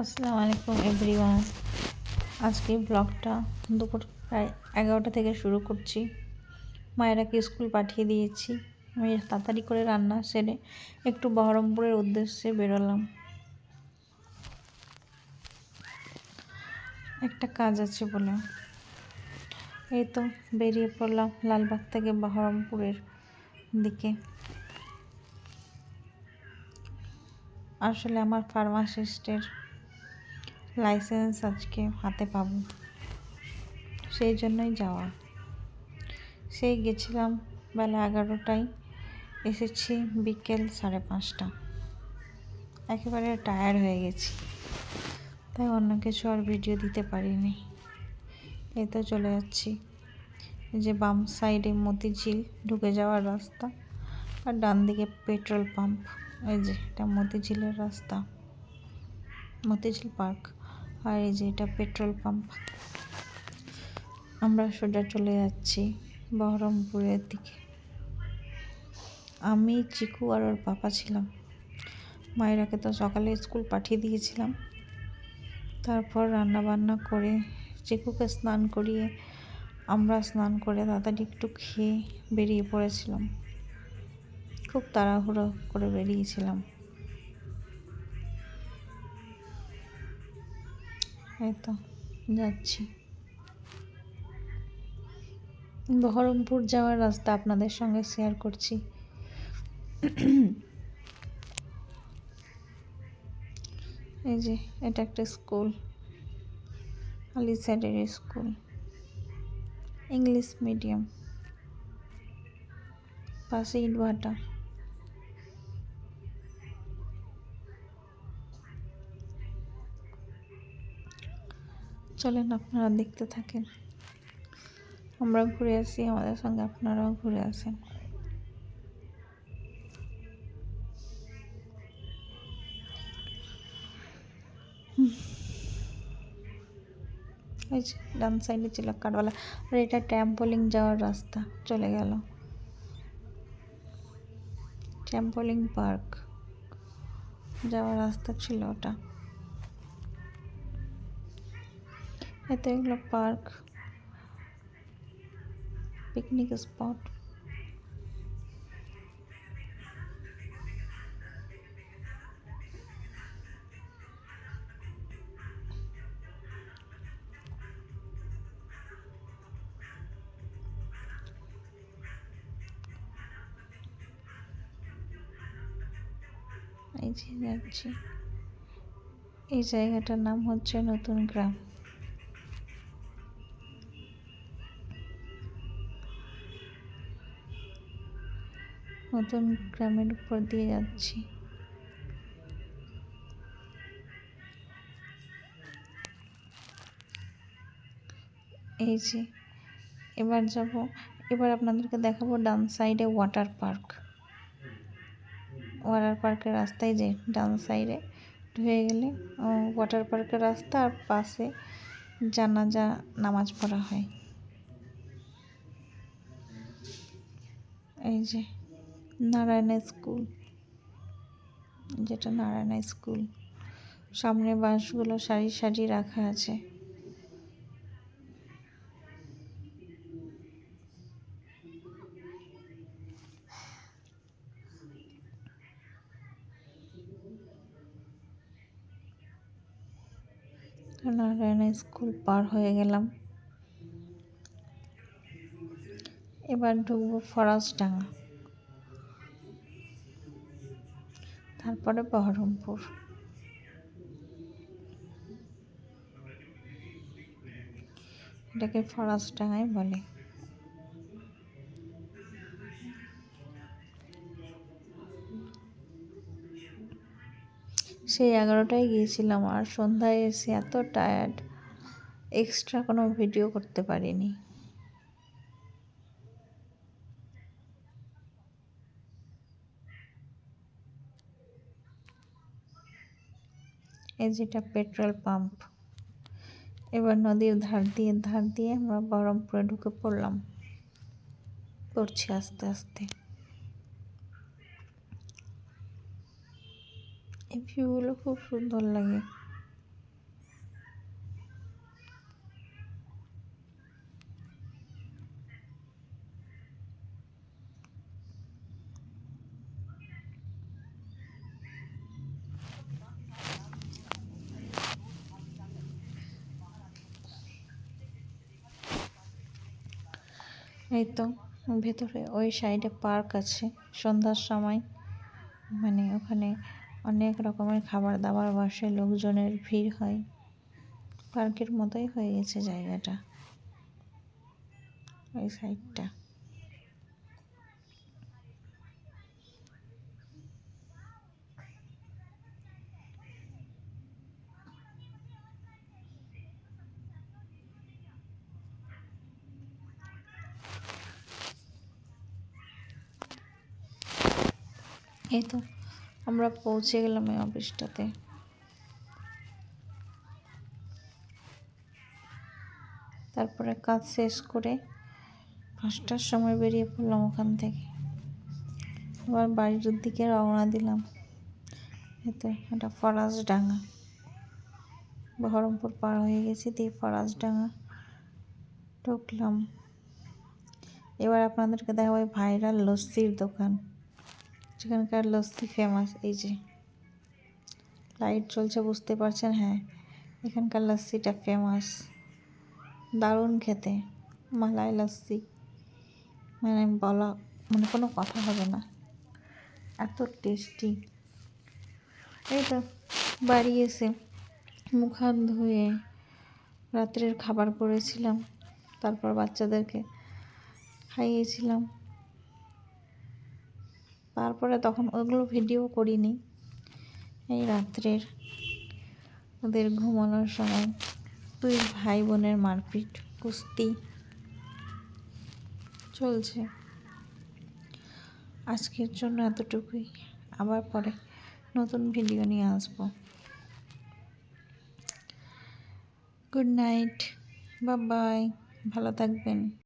আসসালামু আলাইকুম এভরিওয়ান। আজকে ব্লগটা দুপুর প্রায় 11টা থেকে শুরু করছি। মায়েরাকে স্কুল পাঠিয়ে দিয়েছি। আমি তাড়াতাড়ি করে রান্না সেরে একটু বহরমপুরের উদ্দেশ্যে বেরোলাম। একটা কাজ আছে বলে এই তো বেরিয়ে পড়লাম লালবাগ থেকে বহরমপুরের দিকে। আসলে আমার ফার্মাসিস্টের লাইসেন্স আজকে হাতে পাবো, সেই জন্যই যাওয়া। সেই গেছিলাম বেলা 11টায়, এসেছি বিকেল 5:30। একেবারে টায়ার্ড হয়ে গেছি, তাই অন্য কিছু আর ভিডিও দিতে পারিনি। এই তো চলে যাচ্ছি। এই যে বাম সাইডে মতিঝিল ঢুকে যাওয়ার রাস্তা, আর ডান দিকে পেট্রোল পাম্প। এই যে এটা মতিঝিলের রাস্তা, মতিঝিল পার্ক, আর এই যে এটা পেট্রোল পাম্প। আমরা সোজা চলে যাচ্ছি বহরমপুরের দিকে। আমি, চিকু আর ওর পাপা ছিলাম। মায়েরাকে তো সকালে স্কুল পাঠিয়ে দিয়েছিলাম। তারপর রান্না বান্না করে চিকুকে স্নান করিয়ে আমরা স্নান করে তাড়াতাড়ি একটু খেয়ে বেরিয়ে পড়েছিলাম। খুব তাড়াহুড়ো করে বেরিয়েছিলাম। এই তো যাচ্ছি। বহরমপুর যাওয়ার রাস্তা আপনাদের সঙ্গে শেয়ার করছি। এই যে এটা একটা স্কুল, আলিস্যারের স্কুল, ইংলিশ মিডিয়াম, পাশে ইটভাটা। চলেন আপনারা দেখতে থাকেন, আমরা ঘুরে আসি, আমাদের সঙ্গে আপনারাও ঘুরে আসেন। ওই যে ডান সাইডে ছিল কাঠবালা, আর এটা ট্যাম্পোলিং যাওয়ার রাস্তা চলে গেল। ট্যাম্পোলিং পার্ক যাওয়ার রাস্তা ছিল ওটা। এতে এগুলো পার্ক, পিকনিক স্পট। এই যে যাচ্ছি, এই জায়গাটার নাম হচ্ছে নতুন গ্রাম। নতুন গ্রামের উপর দিয়ে যাচ্ছি। এই যে এবার যাব, এবার আপনাদেরকে দেখাবো ডান সাইডে ওয়াটার পার্ক। ওয়াটার পার্কের রাস্তায় যে ডান সাইডে ঢুকে গেলে ওয়াটার পার্কের রাস্তা, আর পাশে জানাজা নামাজ পড়া হয়। এই যে নারায়ণা স্কুল, যেটা নারায়ণা স্কুল, সামনে বাসগুলো সারি সারি রাখা আছে। নারায়ণা স্কুল পার হয়ে গেলাম। এবার ঢুকবো ফরাসডাঙ্গা, তারপরে বহরমপুর। এটাকে ফরাসডাঙ্গাই বলে। সেই 11টায় গিয়েছিলাম, আর সন্ধ্যায় এসে এত টায়ার্ড, এক্সট্রা কোনো ভিডিও করতে পারিনি। এই যেটা পেট্রোল পাম্প। এবার নদীর ধার দিয়ে আমরা বহরমপুরে ঢুকে পড়ছি আস্তে আস্তে। এই ভিউগুলো খুব সুন্দর লাগে। এই তো ভেতরে ওই সাইডে পার্ক আছে, সন্ধ্যার সময় মানে ওখানে অনেক রকমের খাবার দাবার বসে, লোকজনের ভিড় হয়, পার্কের মতোই হয়ে গেছে জায়গাটা ওই সাইডটা। এই তো আমরা পৌঁছে গেলাম এই অফিসটাতে। তারপরে কাজ শেষ করে 5টার সময় বেরিয়ে পড়লাম ওখান থেকে, আবার বাড়ির দিকে রওনা দিলাম। এতে এটা ফরাসডাঙ্গা, বহরমপুর পার হয়ে গেছি, দিয়ে ফরাসডাঙ্গা ঢুকলাম। এবার আপনাদেরকে দেখাবো ভাইরাল লস্যির দোকান, যেখানকার লস্যি ফেমাস। এই যে লাইট চলছে, বুঝতে পারছেন? হ্যাঁ, এখানকার লস্যিটা ফেমাস, দারুণ খেতে, মালাই লস্যি, মানে বলা মানে কোনো কথা হবে না, এত টেস্টি। এই তো বাড়ি এসে মুখ হাত ধুয়ে রাত্রের খাবার করেছিলাম, তারপর বাচ্চাদেরকে খাইয়েছিলাম। তারপরে তখন ওগুলো ভিডিও করিনি। এই রাত্রের ওদের ঘুমানোর সময় 2 ভাই বোনের মারপিট, কুস্তি চলছে। আজকের জন্য এতটুকুই, আবার পরে নতুন ভিডিও নিয়ে আসবো। গুড নাইট, বাই বাই, ভালো থাকবেন।